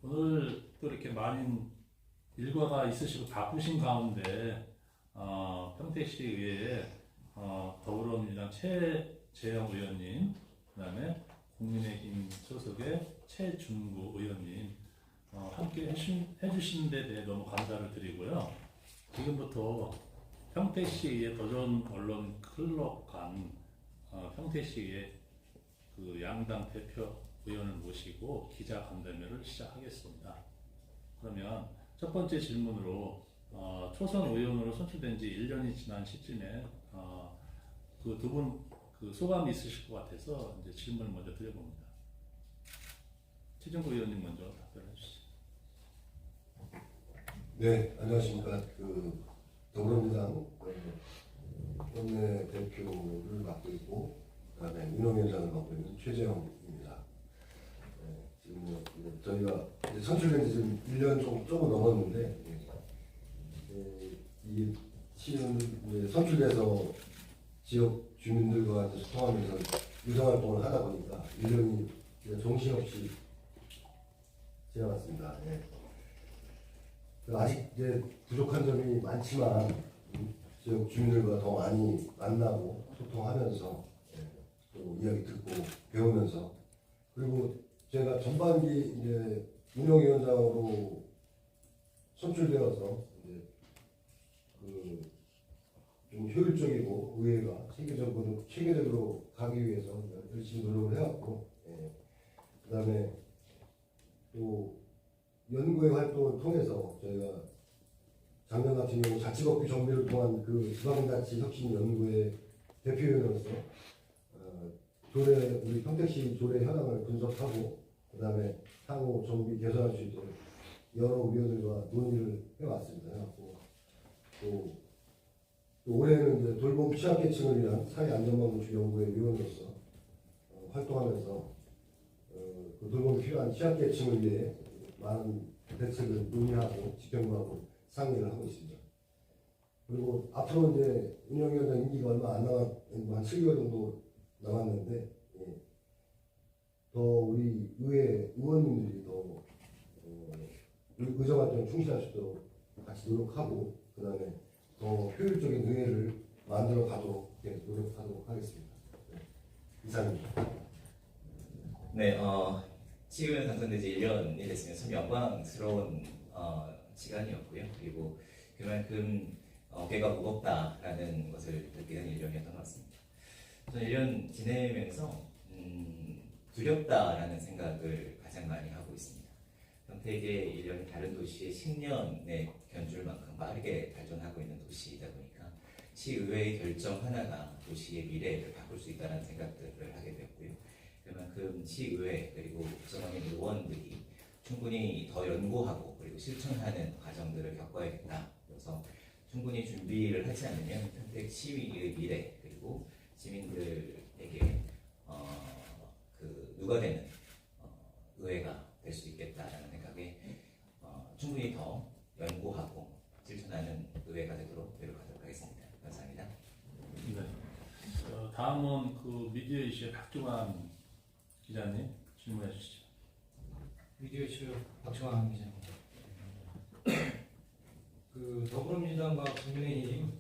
오늘 또 이렇게 많은 일과가 있으시고 바쁘신 가운데 평택시의회에 더불어민주당 최재형 의원님, 그다음에 국민의힘 소속의 최준구 의원님 함께 해주신 데 대해 너무 감사를 드리고요. 지금부터 평택시의회 도전 언론 클럽 간 평택시의회 그 양당 대표 의원을 모시고 기자 간담회를 시작하겠습니다. 그러면 첫 번째 질문으로 초선 의원으로 선출된 지 1년이 지난 시점에 그 두 분 그 소감이 있으실 것 같아서 이제 질문을 먼저 드려봅니다. 최준구 의원님 먼저 답변해 주시죠. 네, 안녕하십니까. 더불어민주당 원내 대표를 맡고 있고, 그다음에 운영위원장을 맡고 있는 최재형입니다. 지금 저희가 이제 선출된 지 지금 1년 조금 넘었는데, 이 시는 선출돼서 지역 주민들과 이제 소통하면서 유상활동을 하다 보니까 1년이 정신없이 지나갔습니다. 아직 이제 부족한 점이 많지만 지역 주민들과 더 많이 만나고 소통하면서 또 이야기 듣고 배우면서, 그리고 제가 전반기 이제 운영위원장으로 선출되어서 이제 좀 효율적이고 의회가 체계적으로 가기 위해서 열심히 노력을 해왔고, 그다음에 또 연구회 활동을 통해서 저희가 작년 같은 경우 자치법규 정비를 통한 그 지방자치혁신연구회 대표위원으로서 우리 평택시 조례 현황을 분석하고, 그다음에 향후 정비 개선할 수 있도록 여러 위원들과 논의를 해왔습니다. 또 올해는 이제 돌봄 취약계층을 위한 사회안전망구축연구회 위원으로서 활동하면서 그 돌봄이 필요한 취약계층을 위해 많은 대책을 논의하고 집행부하고 상의를 하고 있습니다. 그리고 앞으로 이제 운영위원장 임기가 얼마 안 한 7개월 정도 남았는데, 더 우리 의회 의원님들이 더 의정활동에 충실할 수 있도록 같이 노력하고, 그 다음에 더 효율적인 의회를 만들어 가도록 노력하도록 하겠습니다. 이상입니다. 네, 시의원 당선된 지 1년이 됐으면 참 영광스러운 시간이었고요. 그리고 그만큼 어깨가 무겁다라는 것을 느끼는 1년이었던 것 같습니다. 저는 1년 지내면서 두렵다라는 생각을 가장 많이 하고 있습니다. 평택의 1년이 다른 도시의 10년에 견줄 만큼 빠르게 발전하고 있는 도시이다 보니까 시의회의 결정 하나가 도시의 미래를 바꿀 수 있다는 생각들을 하게 되었고요. 그만큼 시의회 그리고 구성원의 의원들이 충분히 더 연구하고 그리고 실천하는 과정들을 겪어야겠다. 그래서 충분히 준비를 하지 않으면 평택 시의회의 미래 그리고 시민들에게 누가 되는 의회가 될 수 있겠다라는 생각에 충분히 더 연구하고 실천하는 의회가 되도록 노력하도록 하겠습니다. 감사합니다. 네. 다음은 그 미디어 이슈의 박중환 기자님 질문해 주시죠. 미디어 이슈 박중환 기자입니다. 더불어민주당과 국민의힘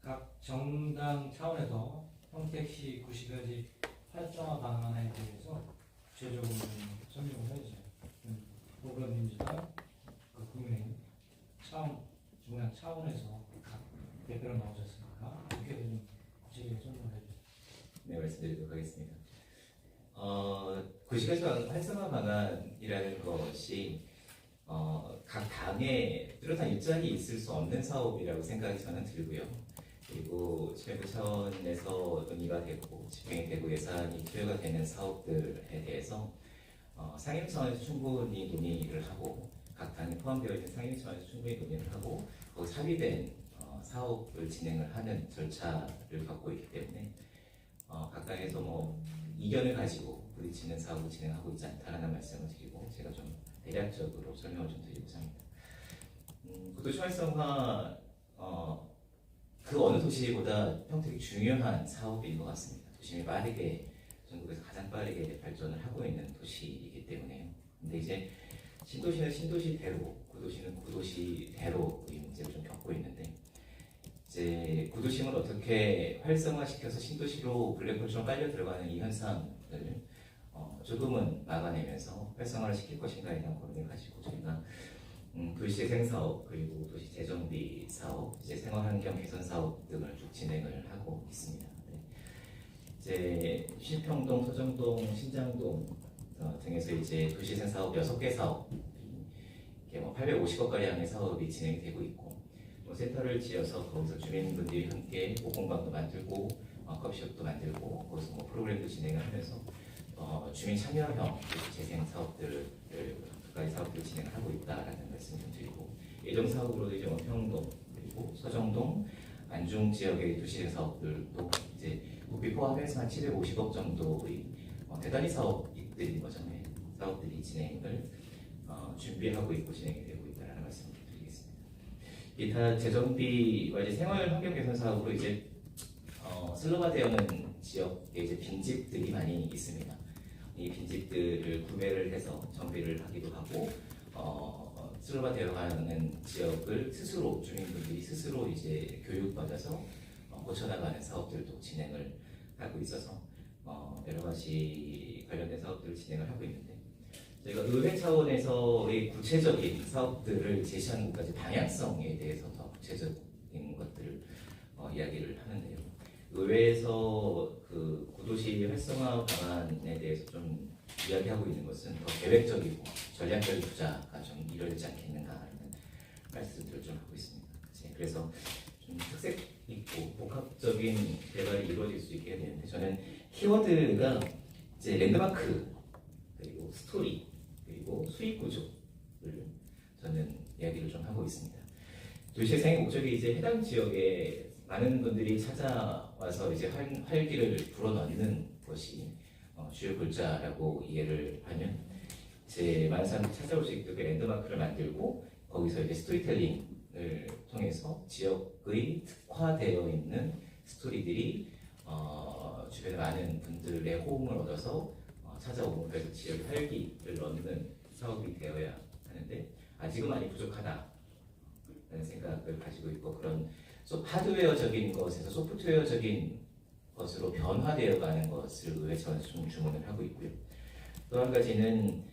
각 정당 차원에서 평택시 구시가지 활성화 방안에 대해서 구체적으로 설명을 해주세요. 더불어민주당, 국민의힘 중앙 차원에서 각 대표로 나오셨으니까 이렇게 좀 구체적으로 설명을 해주세요. 네, 말씀드리도록 하겠습니다. 구시가지 활성화 방안이라는 것이 각 당에 뚜렷한 일정이 있을 수 없는 사업이라고 생각이 저는 들고요. 그리고 정부 차원에서 논의가 되고 집행이 되고 예산이 투여가 되는 사업들에 대해서 상임 차원에서 충분히 논의를 하고 각 당이 포함되어 있는 상임 차원에서 충분히 논의를 하고 거기 합의된 사업을 진행을 하는 절차를 갖고 있기 때문에 각 당에서 이견을 가지고 부딪히는 사업을 진행하고 있지 않다라는 말씀을 드리고 제가 좀 대략적으로 설명을 좀 드리고자 합니다. 도시 활성화 그 어느 도시보다 평택이 중요한 사업인 것 같습니다. 도심이 빠르게 전국에서 가장 빠르게 발전을 하고 있는 도시이기 때문에요. 근데 이제 신도시는 신도시대로, 구도시는 구도시대로 이 문제를 좀 겪고 있는데, 이제 구도심을 어떻게 활성화시켜서 신도시로 블랙홀처럼 빨려 들어가는 이 현상을 조금은 막아내면서 활성화를 시킬 것인가에 대한 고민을 가지고 저희가 도시재생 사업 그리고 도시 재정비 사업, 이제 생활환경 개선 사업 등을 쭉 진행을 하고 있습니다. 네. 이제 신평동, 서정동, 신장동 등에서 이제 도시재생 사업 6개 사업, 이게 뭐 850억 가량의 사업이 진행이 되고 있고, 센터를 지어서 거기서 주민분들이 함께 공방도 만들고 커피숍도 만들고 거기서 뭐 프로그램도 진행을 하면서 주민 참여형 재생 사업들을 두 가지 사업들을 진행을 하고 있다라는 말씀 좀 드리고, 예정 사업으로도 이제 원평동 그리고 서정동, 안중 지역의 도시재생 사업들도 이제 국비 포함해서 한 750억 정도의 대단히 사업들인 거죠. 네. 사업들이 진행을 준비하고 있고 진행이 되고 있다라는 말씀을 드리겠습니다. 기타 재정비와 이제 생활 환경 개선 사업으로 이제 슬로바되어는 지역에 이제 빈집들이 많이 있습니다. 이 빈집들을 구매를 해서 정비를 하기도 하고, 슬로바되어가는 지역을 스스로 주민분들이 스스로 이제 교육받아서 고쳐나가는 사업들도 진행을 하고 있어서 여러 가지 관련된 사업들을 진행을 하고 있는데, 저희가 의회 차원에서의 구체적인 사업들을 제시하는 것까지 방향성에 대해서 더 구체적인 것들을 이야기를 하는데요. 의회에서 그 구도시 활성화 방안에 대해서 좀 이야기하고 있는 것은 더 계획적이고 전략적인 투자가 좀 이루어지지 않겠는가라는 말씀들을 좀 하고 있습니다. 그래서 좀 특색 있고 복합적인 개발이 이루어질 수 있게 되는데, 저는 키워드가 이제 랜드마크 그리고 스토리 그리고 수익 구조를 저는 이야기를 좀 하고 있습니다. 도시재생의 목적이 이제 해당 지역에 많은 분들이 찾아와서 이제 활기를 불어넣는 것이 주요 골자라고 이해를 하면, 이제 많은 사람들이 찾아올 수 있도록 랜드마크를 만들고 거기서 이제 스토리텔링을 통해서 지역의 특화되어 있는 스토리들이 주변에 많은 분들의 호응을 얻어서 찾아오고, 그래서 지역의 활기를 넣는 사업이 되어야 하는데 아직은 많이 부족하다는 생각을 가지고 있고, 그런 하드웨어적인 것에서 소프트웨어적인 것으로 변화되어 가는 것을 의회 차원에서 좀 주문을 하고 있고요. 또 한 가지는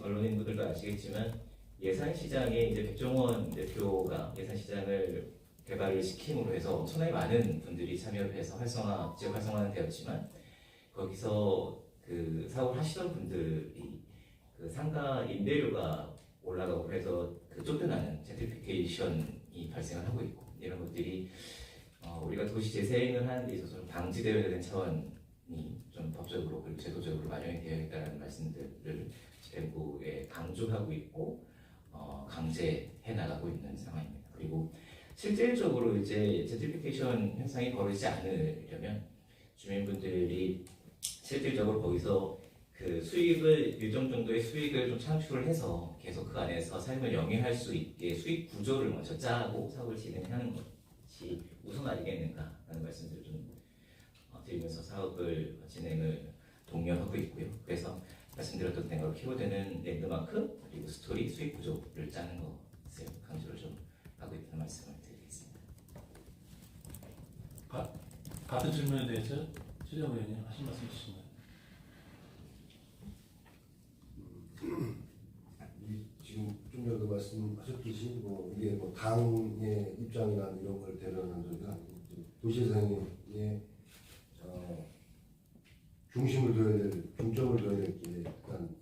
언론인분들도 아시겠지만 예산시장에 이제 백종원 대표가 예산시장을 개발을 시킴으로 해서 엄청나게 많은 분들이 참여를 해서 지역 활성화는 되었지만, 거기서 그 사업을 하시던 분들이 그 상가 임대료가 올라가고 그래서 그 쫓겨나는 젠트리피케이션이 발생을 하고 있고, 이런 것들이 우리가 도시 재생을 하는 데 있어서 좀 방지되어야 되는 차원이 좀 법적으로 그리고 제도적으로 마련이 되어 있다는 말씀들을 정부에 강조하고 있고 강제해 나가고 있는 상황입니다. 그리고 실질적으로 이제 젠트리피케이션 현상이 벌어지지 않으려면 주민분들이 실질적으로 거기서 그 수익을 일정 정도의 수익을 좀 창출을 해서 계속 그 안에서 삶을 영위할 수 있게 수익 구조를 먼저 짜고 사업을 진행하는 것이 우선 아니겠는가라는 말씀을 좀 드리면서 사업을 진행을 독려하고 있고요. 그래서 말씀드렸던 대로 키워드는 랜드마크 그리고 스토리 수익 구조를 짜는 것을 강조를 좀 하고 있다는 말씀을 드리겠습니다. 같은 질문에 대해서 최재형 의원님 하신 말씀 있으신가요? 지금 좀 전에 말씀하셨듯이 이게 뭐 당의 입장이나 이런 걸 대변하는 적이 아니고 도시재생의 중점을 둬야 될 게 일단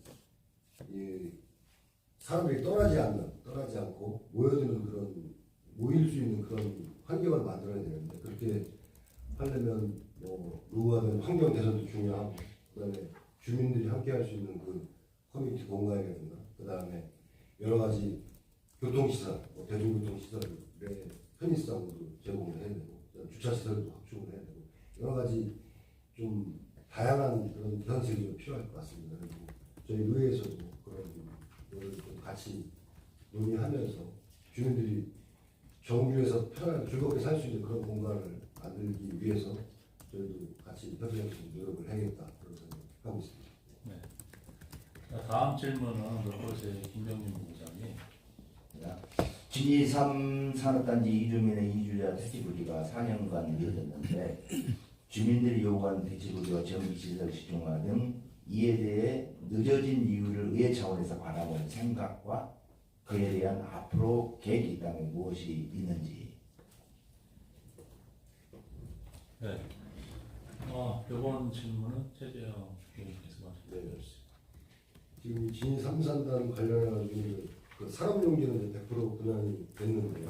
이 사람들이 떠나지 않고 모일 수 있는 그런 환경을 만들어야 되는데, 그렇게 하려면 뭐 노후화된 환경 개선도 중요하고, 그다음에 주민들이 함께 할 수 있는 그 커뮤니티 공간이라든가, 그다음에 여러 가지 교통시설, 대중교통시설의 편의성도 제공을 해야 되고, 주차시설도 확충을 해야 되고, 여러 가지 좀 다양한 그런 현실이 좀 필요할 것 같습니다. 그리고 저희 의회에서도 그런 거를 좀 같이 논의하면서 주민들이 정부에서 편하게 즐겁게 살 수 있는 그런 공간을 만들기 위해서 저희도 같이 협의해서 노력을 해야겠다 그런 생각을 하고 있습니다. 네. 자, 다음 질문은 로컬의 김병민 부부장이. 진이3 산업단지 이주민의 이주자 택지부지가 4년간 이어졌는데 주민들이 요구한 택지부지와 전기시설 시중화 등 이에 대해 늦어진 이유를 의회 차원에서 바라볼 생각과 그에 대한 앞으로 계획이 있다면 무엇이 있는지. 네. 이번 질문은 최재형 의원께서 말씀해주세요. 지금 이 진이 삼산단 관련해가지고 그 산업용지는 이제 100% 분양이 됐는데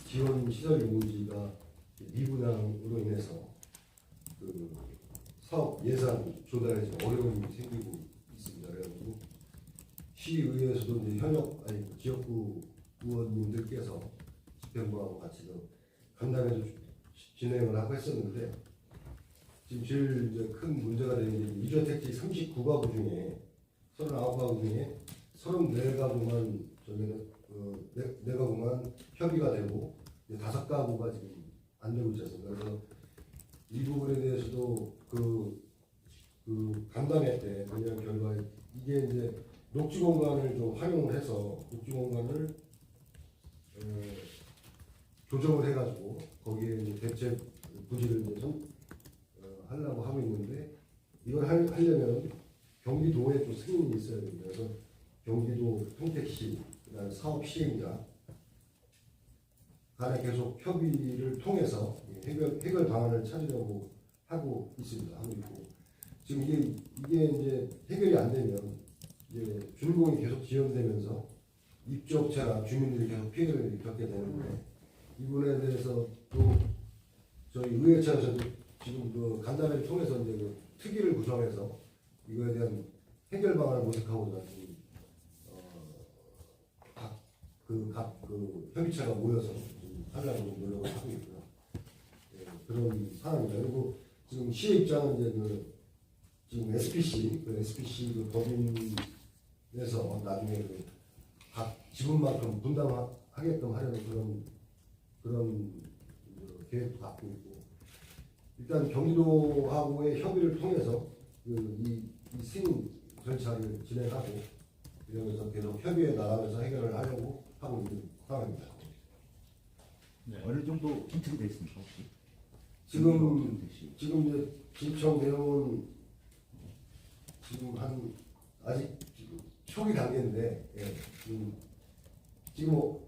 지원 시설 용지가 미분양으로 인해서 그 사업 예산 조달에 좀 어려움이 생기고 있습니다. 그래가지고 시의회에서도 이제 현역 지역구 의원님들께서 집행부하고 같이 간담회도 진행을 하고 했었는데 지금 제일 이제 큰 문제가 되는 게 이주택지 39가구 중에 39가구 중에 34가구만 네 가구만 협의가 되고 5가구가 지금 안 되고 있지 않습니까? 그래서 이 부분에 대해서도 그 간담회 때 논의한 결과에 이게 이제 녹지 공간을 좀 활용을 해서 녹지 공간을 조정을 해가지고 거기에 이제 대체 부지를 이제 하려고 하고 있는데 이걸 하려면 경기도에 좀 승인이 있어야 됩니다. 그래서 경기도 평택시 그다음에 사업 시행자 간에 계속 협의를 통해서 해결 방안을 찾으려고 하고 있습니다. 하고 있고 지금 이게 이제 해결이 안 되면 이제 준공이 계속 지연되면서 입주업체나 주민들이 계속 피해를 겪게 되는데 이 부분에 대해서 또 저희 의회차에서도 지금 그 간담회를 통해서 이제 그 특위를 구성해서 이거에 대한 해결 방안을 모색하고자 지금 각 협의체가 모여서 지금 하려고 노력을 하고 있고요. 예, 그런 상황입니다. 그리고 지금 시의 입장은 이제 지금 SPC 그 법인에서 나중에 각 지분만큼 분담하게끔 하려는 그런 계획도 갖고 있고 일단 경기도하고의 협의를 통해서 이 승인 절차를 진행하고 이러면서 계속 협의에 나가면서 해결을 하려고 하고 있는 상황입니다. 네. 어느 정도 힌트가 되어 있습니까 혹시? 지금 이제 진청 내용은 지금 아직 초기 단계인데 예, 지금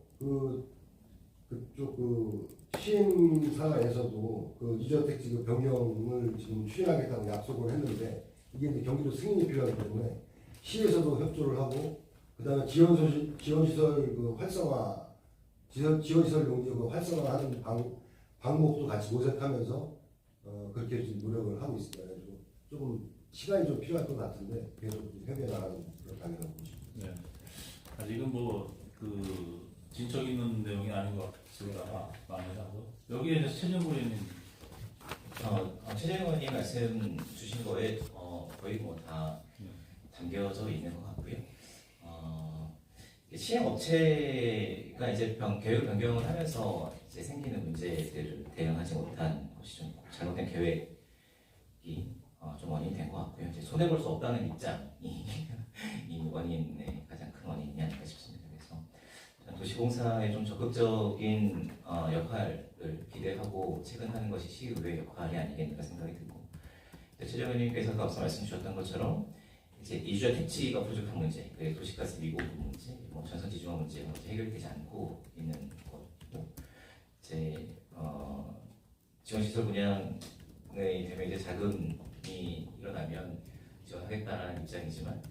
그쪽 시행사에서도 이주택지 변경을 지금 추진하겠다고 약속을 했는데 이게 이제 경기도 승인이 필요하기 때문에 시에서도 협조를 하고 그다음에 지원시설 활성화 지원시설 용지 활성화하는 방법도 같이 모색하면서 그렇게 지금 노력을 하고 있습니다. 그래서 조금 시간이 좀 필요할 것 같은데 계속 협의해 나가는 그런 단계라고 보시면 됩니다. 네. 아직은 진척 있는 내용이 아닌 것 같습니다. 많이라도 여기에 대해서 최정구 의원님. 최재형 의원님 말씀 주신 거에 거의 다 담겨져 있는 것 같고요. 시행업체가 이제 계획 변경을 하면서 이제 생기는 문제들을 대응하지 못한 것이 좀 잘못된 계획이 좀 원인이 된 것 같고요. 이제 손해 볼 수 없다는 입장이 이 원인의 가장 큰 원인이 아닐까 싶습니다. 그래서 도시공사의 좀 적극적인 역할을 기대하고 체근하는 것이 시의회의 역할이 아니겠는가 생각이 들고 최재형 의원님께서도 앞서 말씀 주셨던 것처럼 이제 이주자 택지가 부족한 문제, 도시가스 미공급 문제, 전선 지중화 문제가 해결되지 않고 있는 것고 이제 지원시설 분양의 되면 이제 자금이 일어나면 지원하겠다라는 입장이지만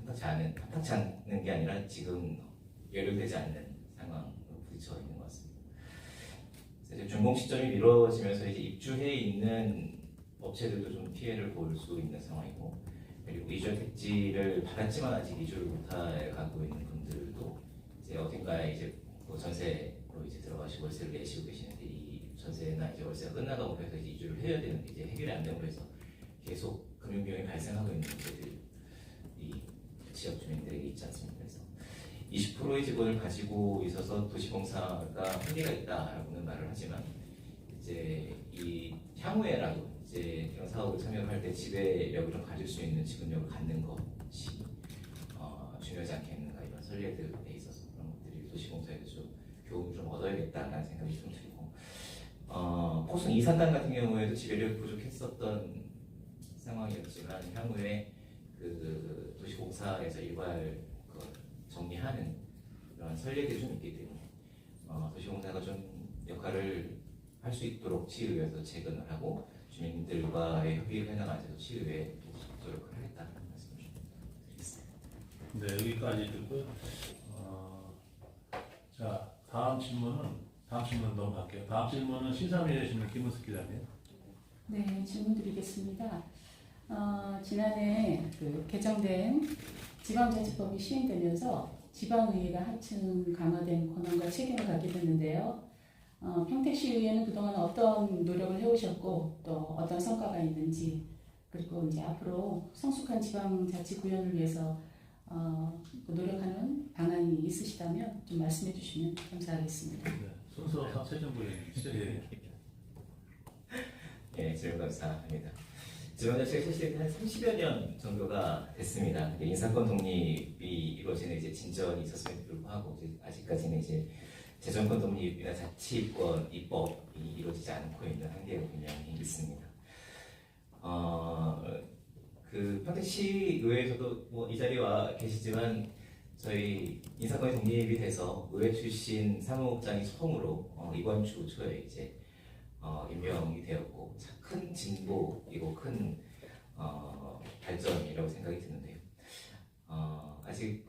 탐탁치 않는 게 아니라 지금 연료되지 않는 상황으로 부딪혀 있는 것 같습니다. 이제 준공 시점이 미뤄지면서 이제 입주해 있는 업체들도 좀 피해를 볼 수 있는 상황이고 그리고 이주자 택지를 받았지만 아직 이주를 못해 가고 있는 분들도 이제 어딘가에 이제 전세로 이제 들어가시고 월세를 내시고 계시는데 이 전세나 이제 월세가 끝나가고 해서 이제 이주를 해야 되는데 이제 해결이 안 되고 해서 계속 금융 비용이 발생하고 있는 문제들이 지역 주민들에게 있지 않습니까? 그래서 20%의 지분을 가지고 있어서 도시공사가 한계가 있다라고는 말을 하지만 이제 이 향후에라도 이제 이런 사업을 참여할 때 지배력을 좀 가질 수 있는 지분력을 갖는 것이 선례들에 있어서 그런 것들이 도시공사에서 좀 교훈을 좀 얻어야겠다라는 생각이 좀 들고 포승 이사단 같은 경우에도 지배력이 부족했었던 상황이었지만 향후에 그 도시공사에서 일괄 정리하는 그런 선례들이 좀 있기 때문에 도시공사가 좀 역할을 할 수 있도록 시의회에서 재건을 하고 주민들과의 협의를 해나가면서 시의회에 노력을 하겠다는 말씀을 좀 드리겠습니다. 네, 여기까지 듣고 자 다음 질문 넘어갈게요. 다음 질문은 시사미에 계시는 김은숙 기자님. 네, 질문 드리겠습니다. 지난해 그 개정된 지방자치법이 시행되면서 지방의회가 한층 강화된 권한과 책임을 갖게 됐는데요. 평택시의회는 그동안 어떤 노력을 해오셨고 또 어떤 성과가 있는지, 그리고 이제 앞으로 성숙한 지방자치 구현을 위해서 노력하는 방안이 있으시다면 좀 말씀해 주시면 감사하겠습니다. 네, 순서 최정부 의원님 시작해요. 네, 질문 감사합니다. 지방자치가 실시된 한 30여 년 정도가 됐습니다. 인사권 독립이 이루어지는 이제 진전이 있었음에도 불구하고 아직까지는 이제 재정권 독립이나 자치권 입법이 이루어지지 않고 있는 한계가 분명히 있습니다. 그 평택시의회에서도 뭐 이 자리에 와 계시지만 저희 인사권이 독립이 돼서 의회 출신 사무국장이 처음으로 이번 주 초에 이제 임명이 되었고 큰 진보이고 큰 발전이라고 생각이 드는데요.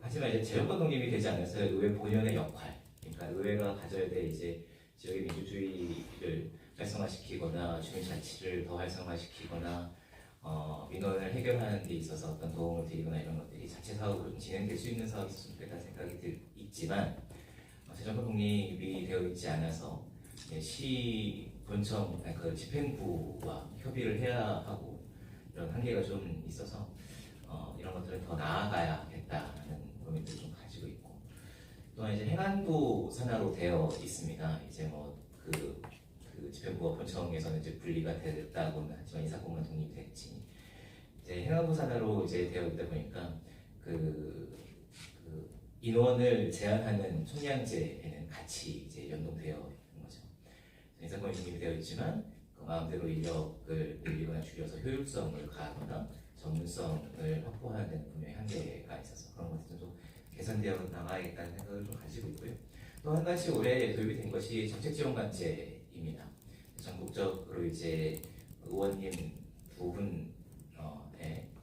하지만 이제 재정권 독립이 되지 않아서 의회 본연의 역할, 그러니까 의회가 가져야 될 이제 지역의 민주주의를 활성화시키거나 주민자치를 더 활성화시키거나 민원을 해결하는 데 있어서 어떤 도움을 드리거나 이런 것들이 자체 사업으로 좀 진행될 수 있는 사업이 있었으면 좋겠다는 생각이 있지만 재정권 독립이 되어 있지 않아서 시 본청, 그 집행부와 협의를 해야 하고 이런 한계가 좀 있어서 이런 것들은 더 나아가야겠다는 고민들을 좀 가지고 있고 또한 이제 행안부 산하로 되어 있습니다. 이제 그 집행부와 본청에서는 이제 분리가 됐다고는 하지만 인사권만 독립됐지 이제 행안부 산하로 이제 되어 있다 보니까 그 인원을 제한하는 총량제에는 같이 이제 연동되어 있는 거죠. 인사권이 독립이 되어 있지만 그 마음대로 인력을 늘리거나 줄여서 효율성을 가하거나 전문성을 확보하는 데는 분명히 한계가 있어서 그런 것들은 좀 개선되어 나가야겠다는 생각을 좀 가지고 있고요. 또 한 가지 올해 도입이 된 것이 정책지원관제입니다. 전국적으로 이제 의원님 2분의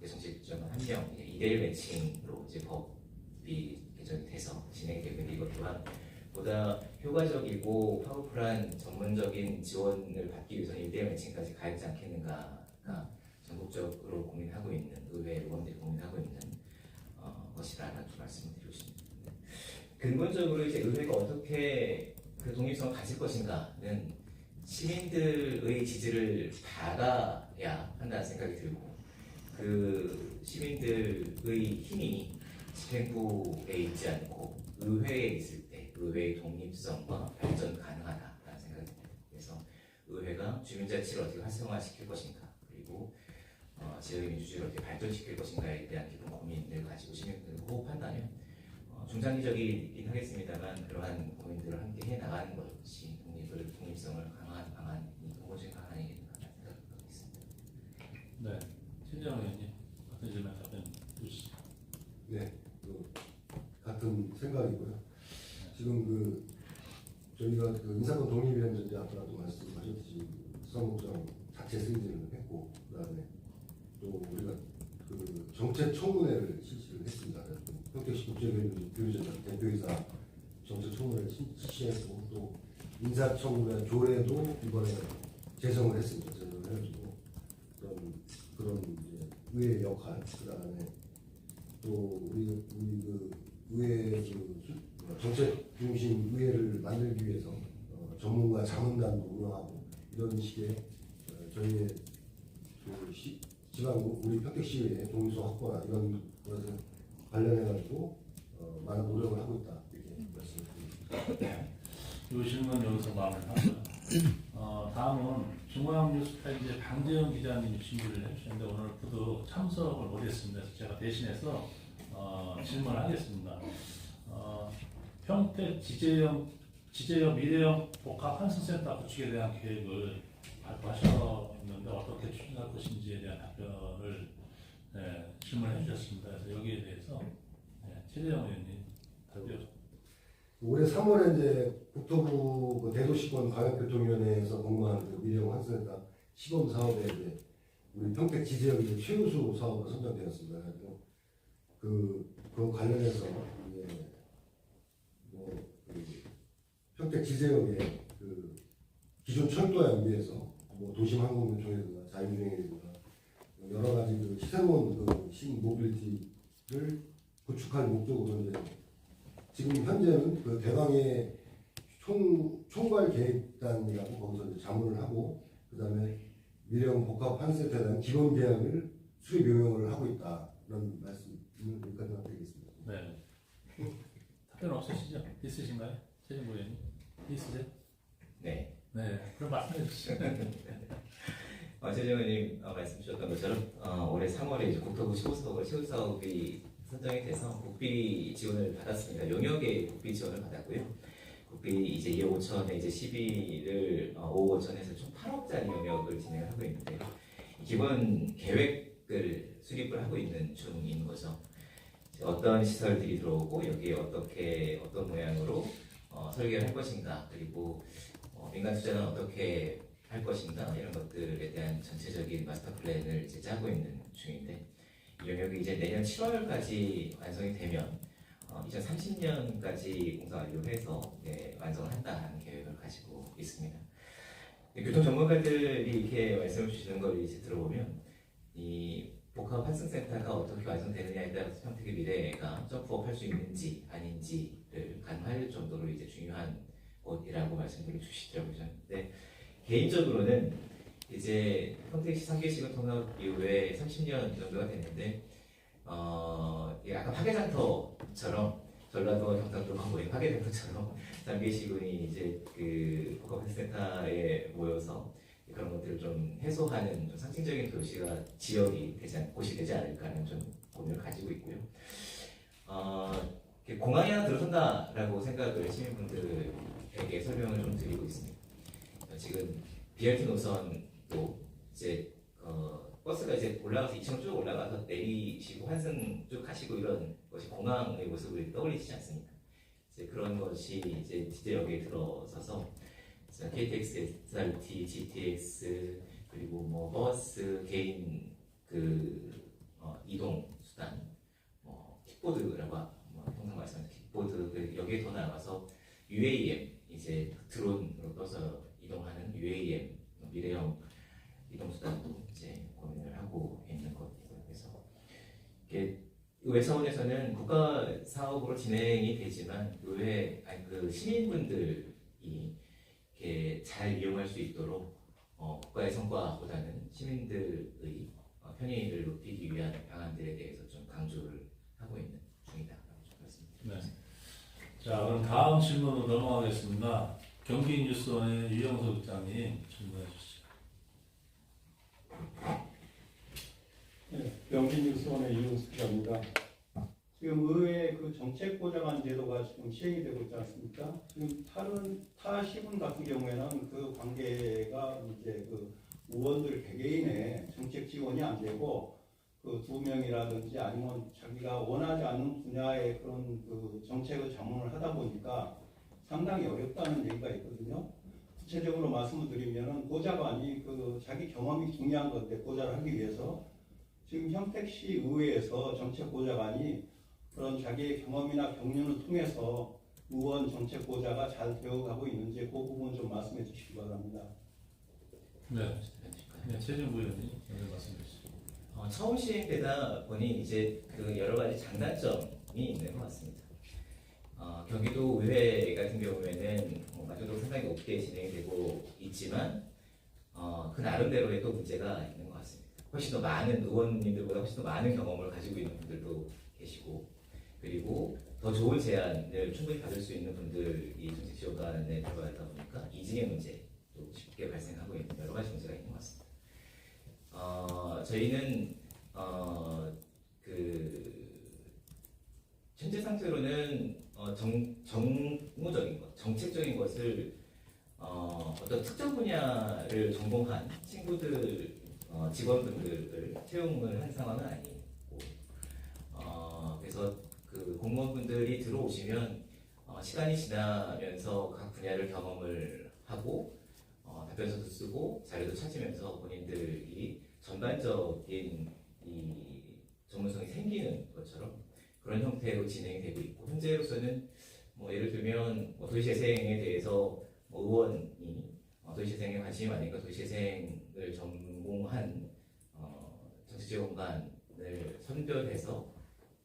정책지원관 1명 2대1 매칭으로 이제 법이 개정이 돼서 진행이 되고 있는데 이것 또한 보다 효과적이고 파워풀한 전문적인 지원을 받기 위해서는 1대1 매칭까지 가야 하지 않겠는가가 전국적으로 고민하고 있는 의회 의원들이 고민하고 있는 것이라는 말씀을 드리고 싶습니다. 근본적으로 이제 의회가 어떻게 그 독립성을 가질 것인가는 시민들의 지지를 받아야 한다는 생각이 들고 그 시민들의 힘이 집행부에 있지 않고 의회에 있을 때 의회의 독립성과 발전 가능하다라는 생각이 듭니다. 그래서 의회가 주민자치를 어떻게 활성화시킬 것인가 그리고 지역의 민주주의를 어떻게 발전시킬 것인가에 대한 깊은 고민을 가지고 시민들과 호흡한다면 중장기적이긴 하겠습니다만 그러한 고민들을 함께 해나가는 것이 독립성을 강화한 방안이 근본적인 방안이겠는가 생각하고 있습니다. 네, 신재영 의원님 어떤 질문 답변 주시죠. 네, 같은 생각이고요. 지금 저희가 인사권 독립이라는 이제 아까도 말씀하셨듯이 수사국장 자체 승인을 했고 그다음에 또 우리가 정책 청문회를 실시를 했습니다. 평택시 국제교류전 대표이사 정책 청문회를 실시했고 또 인사청문회 조례도 이번에 제정을 했습니다. 제정을 해가지고 그런 이제 의회 역할 그다음에 또 우리 의회 정책 중심 의회를 만들기 위해서 전문가 자문단도 운영하고 이런 식의 저희의 지방 우리 평택시의 독립성 확보나 이런 것에 관련해가지고 많은 노력을 하고 있다 이렇게 말씀드립니다. 이 질문 여기서 마무리를 하고요. 다음은 중앙뉴스타임즈의 방재영 기자님이 준비를 해주셨는데 오늘 부득 참석을 못했습니다. 그래서 제가 대신해서 질문을 하겠습니다. 평택 지제형 미래형 복합 환승센터 구축에 대한 계획을 발표하셨는데 어떻게 추진할 것인지에 대한 답변을 질문해 주셨습니다. 그래서 여기에 대해서 최재형 의원님 답변. 올해 3월에 이제 국토부 그 대도시권 광역교통위원회에서 공모한 그 미래형 환승센터 시범 사업에 이제 우리 평택 지제역이 최우수 사업으로 선정되었습니다. 그래서 그 관련해서 이제 그 평택 지제역의 그 기존 철도에 비해서 도심 항공교통이라든가 자율주행이라든가 여러 가지 그 새로운 그 신모빌리티를 구축할 목적으로 이제 지금 현재는 그 대방의 총괄 계획단이라고 거기서 이제 자문을 하고 그다음에 미래형 복합 환센터에 대한 기본 계약을 수립 용역을 하고 있다 이런 말씀을 여기까지 드리겠습니다. 네. 답변 없으시죠? 있으신가요? 최진구 의원님 있으세요? 네. 네. 그럼 말씀해 주시죠. 최재형 의원님 말씀 주셨던 것처럼 올해 3월에 이제 국토부 15사업을 최우 사업이 선정이 돼서 국비 지원을 받았습니다. 용역의 국비 지원을 받았고요. 국비 이제 2억 5천에 이제 12를 5억 5천에서 총 8억짜리 용역을 진행을 하고 있는데 기본 계획을 수립을 하고 있는 중인 거죠. 어떤 시설들이 들어오고 여기에 어떤 모양으로 설계를 할 것인가 그리고 민간 투자는 어떻게 할 것인가 이런 것들에 대한 전체적인 마스터 플랜을 이제 짜고 있는 중인데 이 영역이 이제 내년 7월까지 완성이 되면 2030년까지 공사 완료해서 완성을 한다는 계획을 가지고 있습니다. 교통 전문가들이 이렇게 말씀을 주시는 걸 이제 들어보면 이 복합 환승센터가 어떻게 완성되느냐에 따라서 평택의 미래가 점프업 할 수 있는지 아닌지를 가늠할 정도로 이제 중요한 곳이라고 말씀을 주시더라고요. 근데 개인적으로는 이제 평택시 3개시군 통합 이후에 30년 정도가 됐는데 약간 화개장터처럼 전라도 경상도 모인 화개장터처럼 3개시군이 이제 그 복합센터에 모여서 그런 것들을 좀 해소하는 좀 상징적인 도시가 곳이 되지 않을까 하는 좀 고민을 가지고 있고요. 공항이 하나 들어선다라고 생각을 시민분들에게 설명을 좀 드리고 있습니다. 지금 BRT 노선도 이제 버스가 이제 올라가서 2층 쭉 올라가서 내리시고 환승 쭉 가시고 이런 것이 공항의 모습을 떠올리시지 않습니까? 이제 그런 것이 이제 지제역에 들어서서 KTX, SRT, GTX 그리고 뭐 버스, 개인 이동 수단, 킥보드라고 통상 말씀하는 킥보드 여기에 더 나아가서 UAM 이제 드론으로 떠서 이동하는 UAM 미래형 이동수단도 이제 고민을 하고 있는 것이고요. 그래서 의회 차원에서는 국가 사업으로 진행이 되지만 그 시민분들이 이렇게 잘 이용할 수 있도록 국가의 성과보다는 시민들의 편의를 높이기 위한 방안들에 대해서 좀 강조를 하고 있는 중이다라고 좀 말씀드립니다. 네. 자, 그럼 다음 질문으로 넘어가겠습니다. 경기뉴스원의 유영석 국장님 질문해 주시죠. 네, 경기뉴스원의 유영석 기자입니다. 지금 의회 그 정책보좌관 제도가 지금 시행이 되고 있지 않습니까? 지금 타 시군 같은 경우에는 그 관계가 이제 그 의원들 개개인의 정책 지원이 안 되고 그 2명이라든지 아니면 자기가 원하지 않는 분야의 그런 그 정책을 자문을 하다 보니까 상당히 어렵다는 얘기가 있거든요. 구체적으로 말씀을 드리면은 보좌관이 그 자기 경험이 중요한 건데 보좌를 하기 위해서 지금 평택시 의회에서 정책 보좌관이 그런 자기의 경험이나 경륜을 통해서 의원 정책 보좌가 잘 되어가고 있는지 그 부분 좀 말씀해 주시기 바랍니다. 네. 네, 최진구 의원님 먼저 말씀해 주시죠. 처음 시행되다 보니 이제 그 여러 가지 장단점이 있는 것 같습니다. 경기도 의회 같은 경우에는 만족도 상당히 높게 진행이 되고 있지만 그 나름대로의 또 문제가 있는 것 같습니다. 훨씬 더 많은 의원님들보다 훨씬 더 많은 경험을 가지고 있는 분들도 계시고 그리고 더 좋은 제안을 충분히 받을 수 있는 분들이 정책 지원단에 들어가다 보니까 이직의 문제도 쉽게 발생하고 있는 여러 가지 문제가 있는 것 같습니다. 저희는 그 현재 상태로는 정무적인 것, 정책적인 것을 어떤 특정 분야를 전공한 친구들, 직원분들을 채용을 한 상황은 아니고, 그래서 그 공무원분들이 들어오시면 시간이 지나면서 각 분야를 경험을 하고 답변서도 쓰고 자료도 찾으면서 본인들이 전반적인 이 전문성이 생기는 것처럼 그런 형태로 진행이 되고 있고, 현재로서는 뭐 예를 들면 뭐 도시재생에 대해서 뭐 의원이 도시재생에 관심이 많으니까 도시재생을 전공한 정치지원관을 선별해서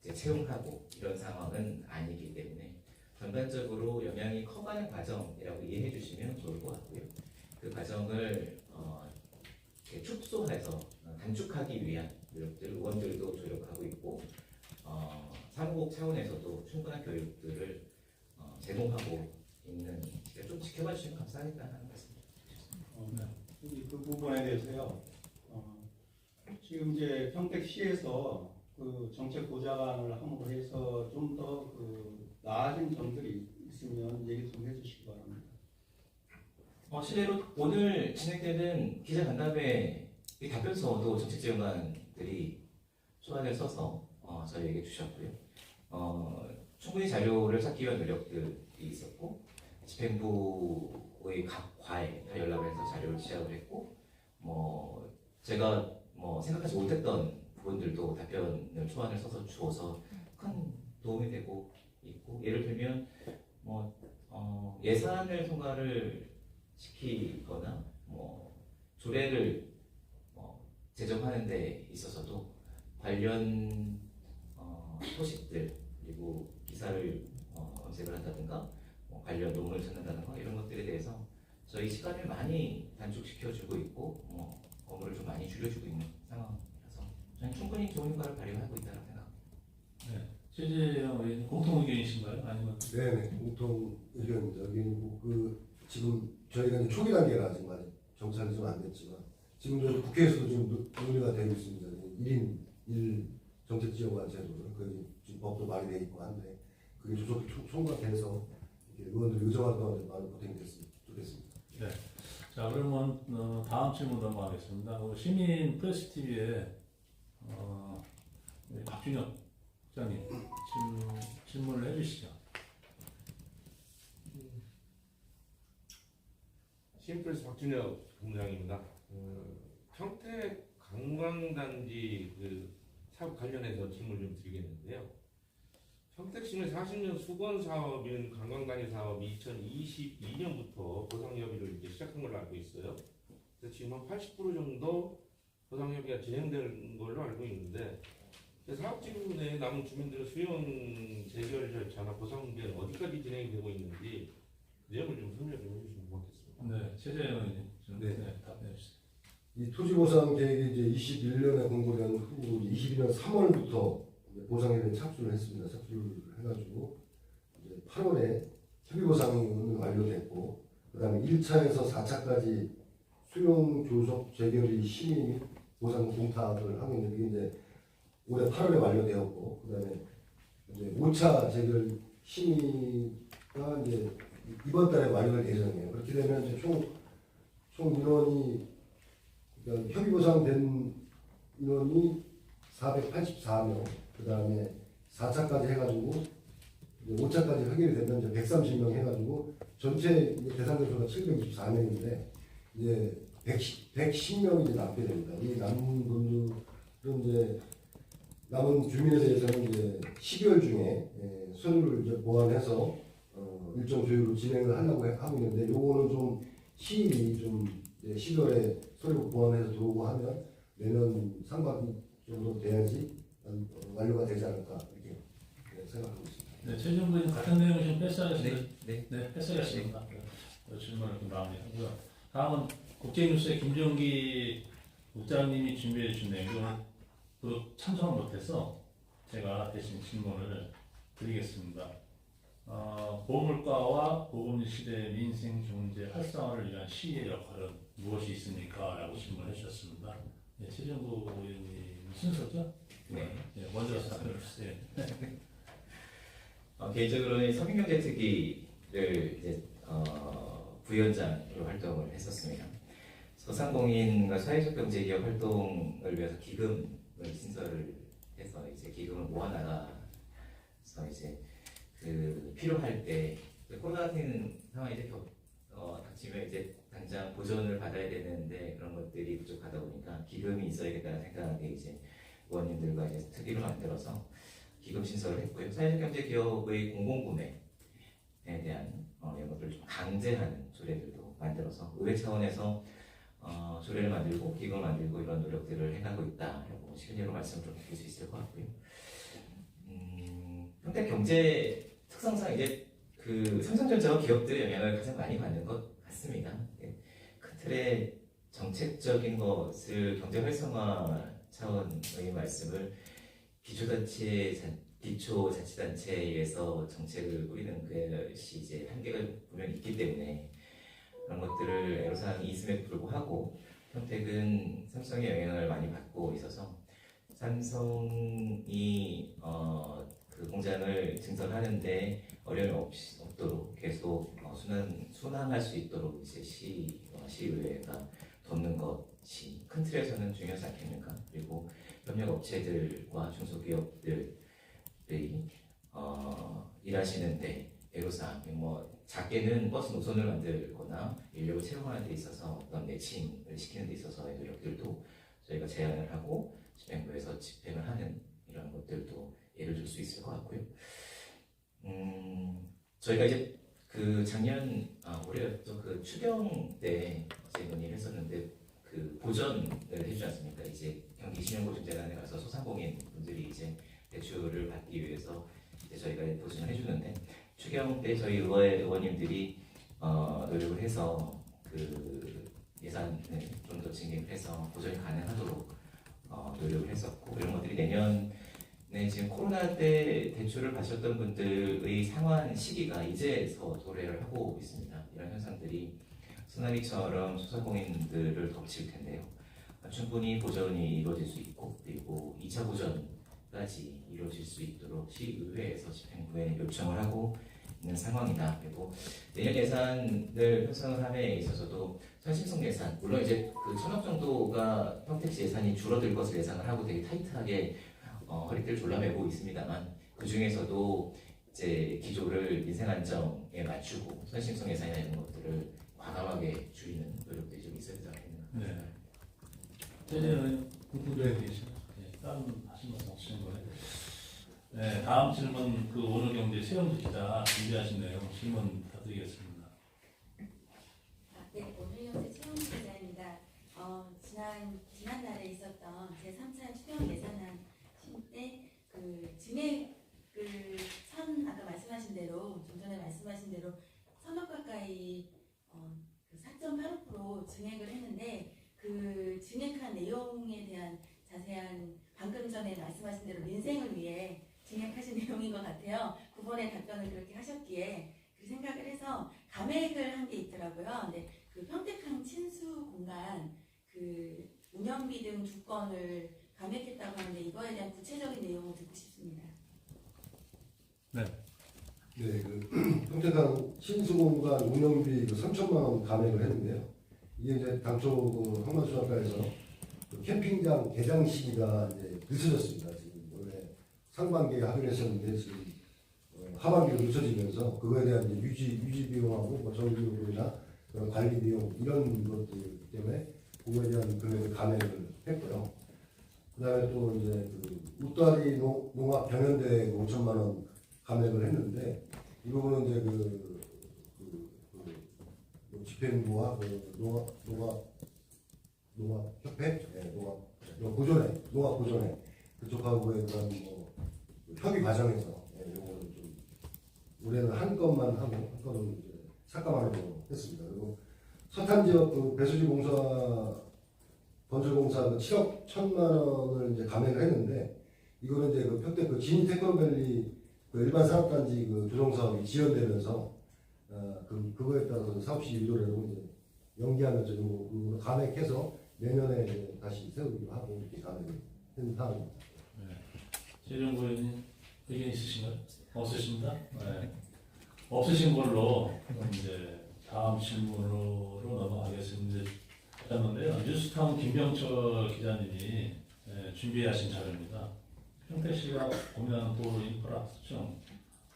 이제 채용하고 이런 상황은 아니기 때문에 전반적으로 영향이 커가는 과정이라고 이해해 주시면 좋을 것 같고요. 그 과정을 이렇게 축소해서 단축하기 위한 노력들, 의원들도 노력하고 있고, 사무국 차원에서도 충분한 교육들을 제공하고 있는, 좀 지켜봐 주시면 감사하겠다 하는 말씀입니다. 그 부분에 대해서요. 지금 이제 평택시에서 그 정책 보좌관을 함으로 해서 좀 더 그 나아진 점들이 있으면 얘기 좀 해주시기 바랍니다. 실례로 오늘 진행되는 기자간담회 이 답변서도 정책지원관들이 초안을 써서 저희에게 주셨고요. 충분히 자료를 찾기 위한 노력들이 있었고, 집행부의 각 과에 다 연락을 해서 자료를 취합을 했고, 제가 생각하지 못했던 부분들도 답변을 초안을 써서 주어서 큰 도움이 되고 있고, 예를 들면 예산을 통과를 시키거나 조례를 제정하는 데 있어서도 관련 소식들, 그리고 기사를 검색을 한다든가 관련 논문을 찾는다든가 이런 것들에 대해서 저희 시간을 많이 단축시켜주고 있고 업무를 좀 많이 줄여주고 있는 상황이라서 저는 충분히 좋은 효과를 발휘하고 있다고 생각합니다. 네. 최재형 의원님 공통 의견이신가요? 아니면? 네네, 공통 의견입니다. 여기는 지금 저희가 이제 초기 단계라 아직 정착이 좀 안 됐지만, 지금 저 국회에서도 지금 논의가 되고 있습니다. 1인 1 정책지원관 제도를, 지금 법도 많이 돼 있고 한데, 그게 조속히 통과돼서 의원들 의정활동하는데 많은 보탬이 됐으면 좋겠습니다. 네. 자, 그러면 다음 질문 넘어가겠습니다. 시민 프레스 TV에 박준혁 국장님 질문을 해주시죠. 시민프레스 박준혁 본부장입니다. 평택 관광단지 사업 관련해서 질문을 좀 드리겠는데요. 평택시민 40년 수건 사업인 관광단지 사업이 2022년부터 보상협의를 이제 시작한 걸로 알고 있어요. 그래서 지금 한 80% 정도 보상협의가 진행되는 걸로 알고 있는데, 사업지구 내 남은 주민들의 수용 재결 절차나 보상비는 어디까지 진행이 되고 있는지 그 내용을 좀 설명 좀 해주시면 고맙겠습니다. 네, 최재형 의원님 좀 답변해 주세요. 이 토지보상 계획이 이제 21년에 공고된 후 22년 3월부터 보상에 착수를 했습니다. 착수를 해가지고 이제 8월에 협의보상이 완료됐고, 그다음에 1차에서 4차까지 수용 교섭 재결의 심의 및 보상 공탁을 하고 있는데, 이게 이제 올해 8월에 완료되었고, 그다음에 이제 5차 재결 심의가 이제 이번 달에 완료될 예정이에요. 그렇게 되면 이제 총 인원이, 그러니까 협의보상된 인원이 484명, 그 다음에 4차까지 해가지고 이제 5차까지 해결이 되면 이제 130명 해가지고 전체 대상 대수가 764명인데 이제 110명이 이제 남게 됩니다. 이 남은 분들은 이제 남은 주민에 대해서는 이제 12월 중에 서류를 이제 보완해서 일정 조율로 진행을 하려고 하고 있는데, 요거는 좀 시일이 좀 12월에 서류 보완해서 들어오고 하면 내년 상반기 정도 돼야지 완료가 되지 않을까 이렇게 생각하고 있습니다. 네, 최재형 의원님 같은 내용 좀 뺐어야겠습니다. 네. 뺐어야겠습니다. 질문을 좀 마무리하고요. 다음은 국제뉴스의 김종기 국장님이 준비해 주신 내용은 참석을 못해서 제가 대신 질문을 드리겠습니다. 보물과와 보금 시대의 민생 경제 활성화를 위한 시의 역할은 무엇이 있습니까? 라고 질문해 주셨습니다. 네, 최정구 의원님 순서죠? 네. 먼저 답변해 주세요. 개인적으로는 서민경제특위를 이제 부위원장으로 활동을 했었습니다. 소상공인과 사회적 경제기업 활동을 위해서 기금을 신설을 해서 이제 기금을 모아나가서 이제 그 필요할 때 코로나 같은 상황이 이제 닥치면 이제 당장 보전을 받아야 되는데 그런 것들이 부족하다 보니까 기금이 있어야겠다는 생각에 이제 의원님들과 이제 특위를 만들어서 기금 신설을 했고요. 사회적 경제 기업의 공공구매에 대한 이런 것들을 좀 강제하는 조례들도 만들어서 의회 차원에서 조례를 만들고 기금을 만들고 이런 노력들을 해가고 있다라고 실례로 말씀을 좀 드릴 수 있을 것 같고요. 평택 경제 특성상 이제 그 삼성전자와 기업들의 영향을 가장 많이 받는 것 같습니다. 그 틀의 정책적인 것을 경제 활성화 차원의 말씀을 기초자치단체에서 정책을 꾸리는 것이 이제 한계가 분명히 있기 때문에 그런 것들을 애로사항이 있음에도 불구하고 평택은 삼성의 영향을 많이 받고 있어서 삼성이 그 공장을 증설하는데 어려움이 없도록 계속 순항할 수 있도록 이제 시의회가 돕는 것이 큰 틀에서는 중요하지 않겠는가. 그리고 협력 업체들과 중소기업들이 일하시는데 애로사항 작게는 버스 노선을 만들거나 인력을 채용하는 데 있어서 어떤 매칭을 시키는 데 있어서의 노력들도 저희가 제안을 하고 집행부에서 집행을 하는 이런 것들도 예를 들 수 있을 것 같고요. 저희가 이제 그 작년 올해였죠. 그 추경 때 어제 논의를 했었는데 그 보전을 해주지 않습니까? 이제 경기 신용보증재단에 가서 소상공인 분들이 이제 대출을 받기 위해서 이제 저희가 보증을 해주는데 추경 때 저희 의원님들이 노력을 해서 그 예산을 좀 더 증액을 해서 보전이 가능하도록 노력을 했었고 이런 것들이 내년에 지금 코로나 때 대출을 받으셨던 분들의 상환 시기가 이제서 도래를 하고 있습니다. 이런 현상들이 소나기처럼 소상공인들을 덮칠 텐데요. 충분히 보전이 이루어질 수 있고 그리고 2차 보전까지 이루어질 수 있도록 시의회에서 집행부에 요청을 하고 있는 상황이다. 그리고 내년 예산을 편성을 함에 있어서도 선심성 예산, 물론 이제 그 1,000억 정도가 평택시 예산이 줄어들 것을 예상을 하고 되게 타이트하게 허리띠를 졸라매고 있습니다만 그 중에서도 이제 기조를 민생 안정에 맞추고 선심성 예산이나 이런 것들을 과감하게 줄이는 노력들이 좀 있어야 되지 않겠는가. 네. 때는 국부대에 계시죠. 다른 하신 말씀 없으신 거예요. 네, 다음 질문 그 오늘경제 최영주 기자 준비하신 내용 질문 부탁드리겠습니다. 네, 오늘경제 최영주 기자입니다. 지난달에 있었던 제3차 추경 예산안 때 그 증액을 아까 말씀하신 대로 좀 전에 말씀하신 대로 1,000억 가까이 그 4.85% 증액을 했는데 그 증액한 내용에 대한 자세한 방금 전에 말씀하신 대로 민생을 위해 증액하신 내용인 것 같아요. 9번의 답변을 그렇게 하셨기에 그 생각을 해서 감액을 한 게 있더라고요. 근데 그 평택항 친수 공간 그 운영비 등 2건을 감액했다고 하는데 이거에 대한 구체적인 내용을 듣고 싶습니다. 네. 네, 그 평택항 신수공간 운영비 3천만 원 감액을 했는데요. 이게 이제 당초 그 항만수학과에서 그 캠핑장 개장 시기가 이제 늦어졌습니다. 지금 원래 상반기에 하기로 했었는데 지금 하반기로 늦춰지면서 그거에 대한 이제 유지 비용하고 뭐 정비용이나 그런 관리 비용 이런 것들 때문에 그거에 대한 금액을 감액을 했고요. 그다음에 또 이제 그 웃다리 농업 병현대 5천만 원 감액을 했는데 이 부분은 이제 그 집행부와 그 농업협회, 농업보존회 그쪽하고의 그런 뭐 협의 과정에서 이거는 좀 올해는 한 건만 하고 한 건은 이제 삭감하려고 했습니다. 그리고 서탄 지역 그 배수지 공사 건설공사 7억 1천만 원을 이제 감액을 했는데 이거는 이제 그 평택 그 진인 테크노밸리 그 일반 산업단지 그 조성 사업이 지연되면서 그거에 따라서 사업시 유도례로 이제 연기하면서 그 감액해서 내년에 이제 다시 세우기로 하고 이렇게 감액을 한 상황입니다. 네. 최정구 의원님. 의견 있으신가요? 없으십니다. 네. 없으신 걸로 그럼 이제 다음 질문으로 넘어가겠습니다. 였는데요. 뉴스타운 김병철 기자님이 준비하신 자료입니다. 평택시가 고민하는 도로 인프라 수정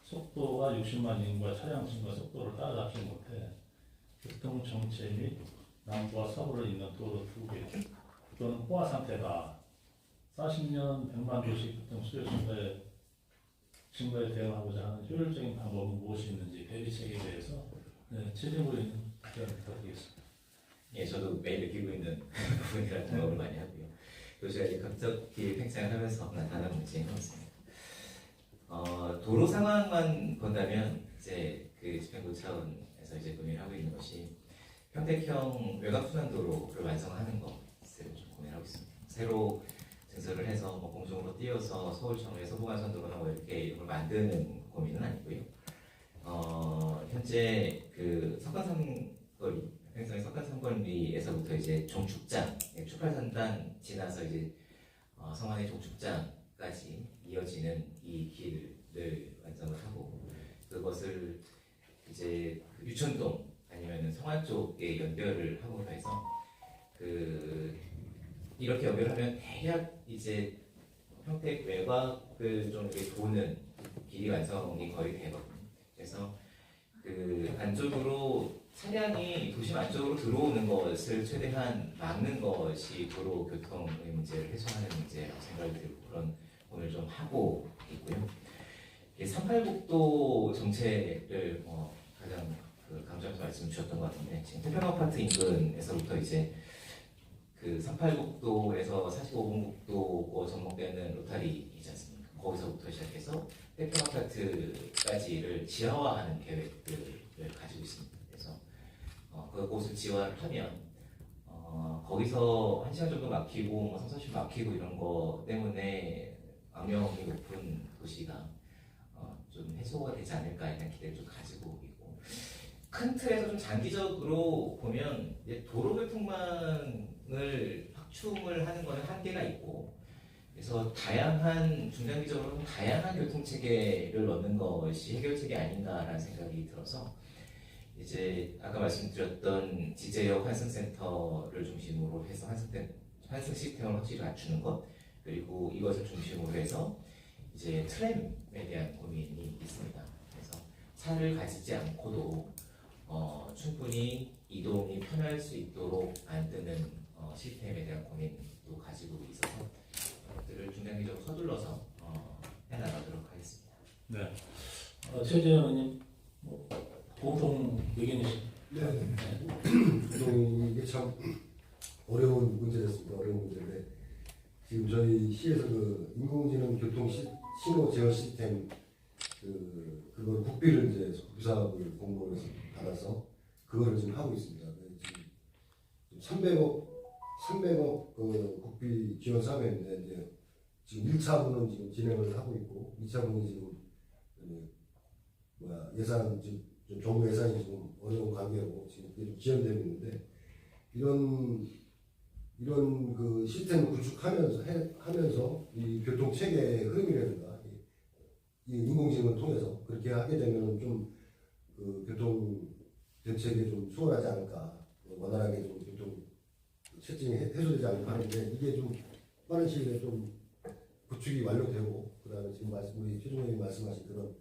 속도가 60만 인구와 차량 증가 속도를 따라잡지 못해 교통 정체 및 남부와 서부를 잇는 도로 2개 또는 포화 상태다. 40년 100만 도시 교통 수요 증가에 대응하고자 하는 효율적인 방법은 무엇이 있는지 대비책에 대해서 최재무 의원님 답변 부탁드리겠습니다. 예, 저도 매일 느끼고 있는 부분이라 경험을 많이 하고요. 또 제가 이제 갑자기 팽창을 하면서 나타난 문제인 것 같습니다. 도로 상황만 본다면 이제 그 집행부 차원에서 이제 고민을 하고 있는 것이 평택형 외곽순환도로를 완성하는 것을 좀 고민하고 있습니다. 새로 증설을 해서 뭐 공중으로 띄어서 서울청에서 호간선도로나 뭐 이렇게 이런 걸 만드는 고민은 아니고요. 현재 그 석가삼거리 평택의 석가삼거리에서부터 이제 종축장, 축하산단 지나서 이제 성안의 종축장까지 이어지는 이 길을 완성을 하고 그것을 이제 유천동 아니면 성안 쪽에 연결을 하고 해서 이렇게 연결하면 대략 이제 평택 외곽을 좀 이렇게 도는 길이 완성이 거의 되거든요. 그래서 그 안쪽으로 차량이 도심 안쪽으로 들어오는 것을 최대한 막는 것이 도로 교통의 문제를 해소하는 문제라고 생각이 들고 그런 오늘 좀 하고 있고요. 38국도 정책을 가장 강조해서 말씀 주셨던 것 같은데 지금 태평 아파트 인근에서부터 이제 그 38국도에서 45번 국도 전목되는 로타리이지 않습니까? 거기서부터 시작해서 태평 아파트까지를 지하화하는 계획들을 가지고 있습니다. 그래서 그곳을 지하화하면 거기서 1시간 정도 막히고 뭐 30분 막히고 이런 거 때문에 악명이 높은 도시가 좀 해소가 되지 않을까 이런 기대를 좀 가지고 있고 큰 틀에서 좀 장기적으로 보면 이제 도로교통망을 확충을 하는 것은 한계가 있고 그래서 중장기적으로 다양한 교통체계를 넣는 것이 해결책이 아닌가라는 생각이 들어서 이제 아까 말씀드렸던 지제역 환승센터를 중심으로 해서 환승 시스템을 확실히 갖추는 것 그리고 이것을 중심으로 해서 이제 트램에 대한 고민이 있습니다. 그래서 차를 가지지 않고도 충분히 이동이 편할 수 있도록 만드는 시스템에 대한 고민도 가지고 있어서 그것들을 중장기적으로 서둘러서 해나가도록 하겠습니다. 네. 최재현 의원님 공통 의견이십니까? 네. 이게 참 어려운 문제였습니다. 어려운 문제인데 지금 저희 시에서 그 인공지능 교통 신호 제어 시스템 그걸 국비를 이제 부사업을 공모해서 받아서 그거를 지금 하고 있습니다. 지금 300억 그 국비 지원 사업인데 이제 지금 1차분은 지금 진행을 하고 있고 2차분이 지금 예산 지금 정부 예산이 지금 어려운 관계로 지금 그게 좀 지연되고 있는데 이런 그 시스템을 구축하면서 이 교통 체계의 흐름이라든가 이 인공지능을 통해서 그렇게 하게 되면 좀 그 교통 대책이 좀 수월하지 않을까 원활하게 좀 교통 체증이 해소되지 않을까 하는데 이게 좀 빠른 시일에 좀 구축이 완료되고 그다음에 지금 우리 최종 의원님 말씀하신 그런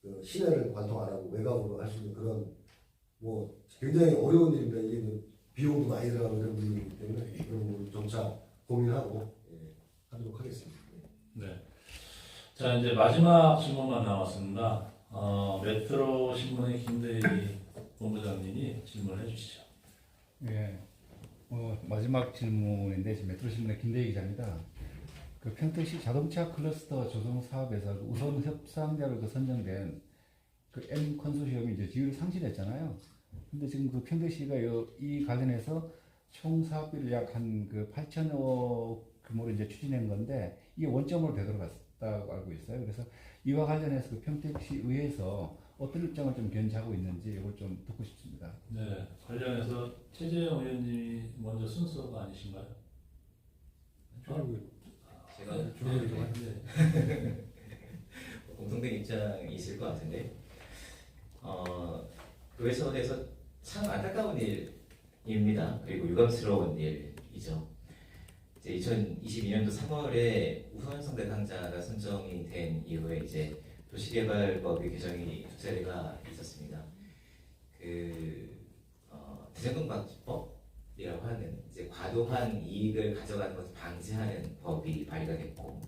그 시내를 관통 안 하고 외곽으로 할 수 있는 그런 뭐 굉장히 어려운 일입니다. 이게 비용도 많이 들어가는 그런 일이기 때문에 그런 부분 점차 고민하고 하도록 하겠습니다. 네. 자 이제 마지막 질문만 남았습니다. 메트로 신문의 김대희 본부장님이 질문해 주시죠. 예. 마지막 질문인데 지금 메트로신문의 김대희 기자입니다. 그 평택시 자동차 클러스터 조성 사업에서 우선 협상자로 선정된 그 M 컨소시엄이 이제 지위를 상실했잖아요. 근데 지금 그 평택시가 이 관련해서 총 사업비를 약 한 그 8천억 규모로 이제 추진한 건데 이게 원점으로 되돌아갔다고 알고 있어요. 그래서 이와 관련해서 그 평택시 의회에서 어떤 입장을 좀 견지하고 있는지 이걸 좀 듣고 싶습니다. 네, 관련해서 최재형 의원님이 먼저 순서가 아니신가요? 제가 공통된 입장이실 것 같은데 그 차원에서 참 안타까운 일입니다. 그리고 유감스러운 일이죠. 이제 2022년도 3월에 우선 대상자가 선정이 된 이후에 이제 도시개발법이 개정이 두 차례가 있었습니다. 대장동방지법이라고 하는 이제 과도한 이익을 가져가는 것을 방지하는 법이 발의가 됐고,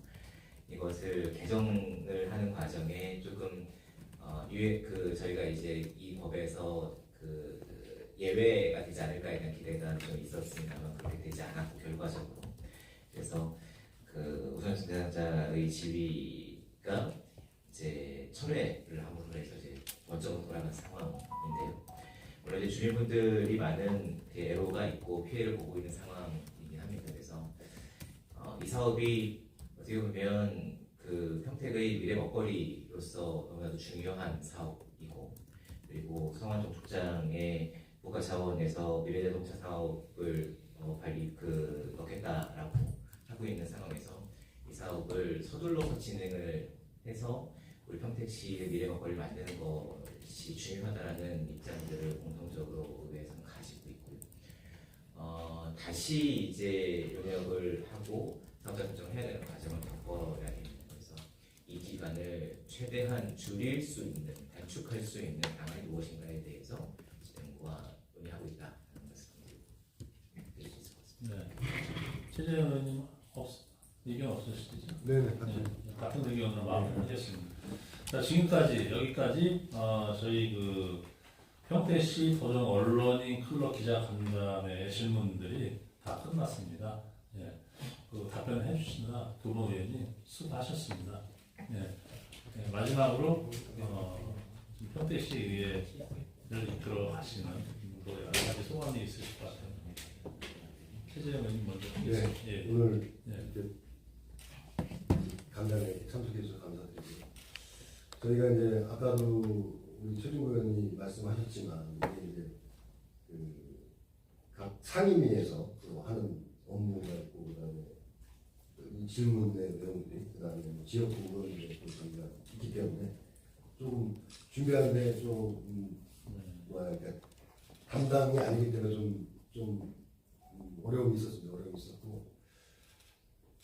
이것을 개정을 하는 과정에 조금 저희가 이제 이 법에서 예외가 되지 않을까에 대한 기대가 좀 있었습니다만 그렇게 되지 않았고, 결과적으로 그래서 우선 대상자의 지위가 이제 철회를 함으로 해서 이제 원점으로 돌아간 상황인데요. 물론 이제 주민분들이 많은 애로가 있고 피해를 보고 있는 상황이긴 합니다. 그래서 이 사업이 어떻게 보면 평택의 미래 먹거리로서 너무나도 중요한 사업이고, 그리고 성완종 족장의 국가 자원에서 미래자동차 사업을 넣겠다라고 하고 있는 상황에서 이 사업을 서둘러서 진행을 해서 우리 평택시의 미래 먹거리를 만드는 것이 중요하다는 입장들을 공통적으로 의회에서는 가지고 있고요. 다시 이제 용역을 하고 사업자 선정을 해야 되는 과정을 겪어야 됩니다. 그래서 이 기간을 최대한 줄일 수 있는, 단축할 수 있는 방안이 무엇인가에 대해서 정부와 논의하고 있다는 말씀을 드릴 수 있을 것 같습니다. 네. 최재현 의원님 의견 없으시죠? 네네. 같은 의견으로 마무리하겠습니다. 자, 지금까지 여기까지 저희 평택시 도정 언론인 클럽 기자 간담회 질문들이 다 끝났습니다. 예. 답변해 주시느라 두 분 의원님 수고하셨습니다. 예. 예. 마지막으로 평택시 의회를 이끌어 가시는 여러 가지 소감이 있으실 것 같아요. 최재형 의원님 먼저 하겠습니다. 네. 예. 오늘 예. 간담회에 참석해주셔서 감사드리고, 저희가 이제 아까도 우리 최준구 의원이 말씀하셨지만 이게 이제 각 상임위에서 하는 업무가 있고, 그다음에 이 질문의 내용들이, 그다음에 지역구 의원들의 저희가 있기 때문에 조금 준비하는데 좀 담당이 아니기 때문에 좀 어려움이 있었습니다. 어려움이 있었고,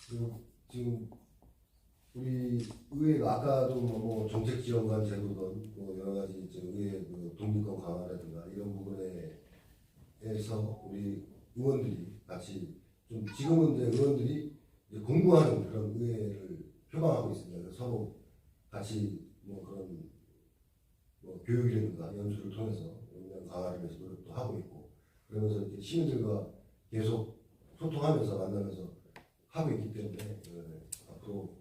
그리고 지금 우리 의회가 아까도 뭐 정책 지원관 제도든 뭐 여러 가지 의회 독립권 강화라든가 이런 부분에서 우리 의원들이 같이 좀, 지금은 이제 의원들이 이제 공부하는 그런 의회를 표방하고 있습니다. 그래서 서로 같이 뭐 그런 교육이라든가 연수를 통해서 역량 강화를 위해서 노력도 하고 있고, 그러면서 이렇게 시민들과 계속 소통하면서 만나면서 하고 있기 때문에 앞으로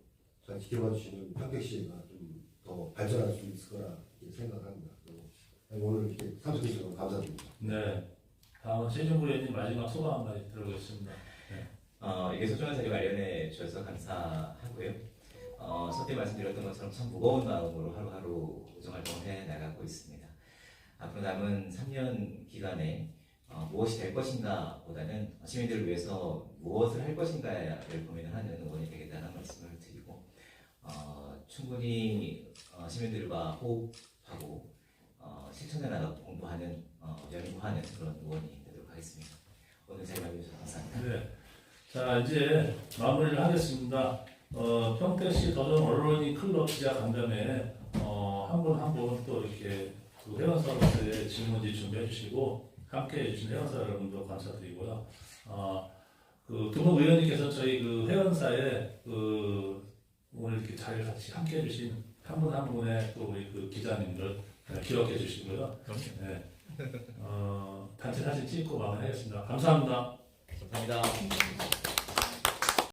잘 지켜봐 주시면 평택시가 좀 더 발전할 수 있을 거라 생각합니다. 오늘 이렇게 참석해 주셔서 감사드립니다. 네. 다음은 최준구 의원님 마지막 소감 한마디 들어보겠습니다. 네. 이게 소중한 자리 마련해 주셔서 감사하고요. 선때 말씀드렸던 것처럼 참 무거운 마음으로 하루하루 우정활동을 해 나가고 있습니다. 앞으로 남은 3년 기간에 무엇이 될 것인가 보다는 시민들을 위해서 무엇을 할 것인가를 고민을 하는 의원이 되겠다는 말씀을 드리고, 충분히 시민들과 호흡하고 실천해 나가고 공부하는, 연구하는 그런 의원이 되도록 하겠습니다. 오늘 자리 마련해주셔서 감사합니다. 네. 자, 이제 마무리를 하겠습니다. 평택시 도정 언론인 클럽 기자 간담회 한 분 한 분 또 이렇게 회원사로서의 질문지 준비해 주시고 함께 해주신 회원사 여러분도 감사드리고요. 두 분 의원님께서 저희 회원사에 오늘 이렇게 자리를 같이 함께 해주신 한 분 한 분의 또 우리 기자님들 기억해 주시고요. 네. 단체 사진 찍고 마무리하겠습니다. 감사합니다. 감사합니다.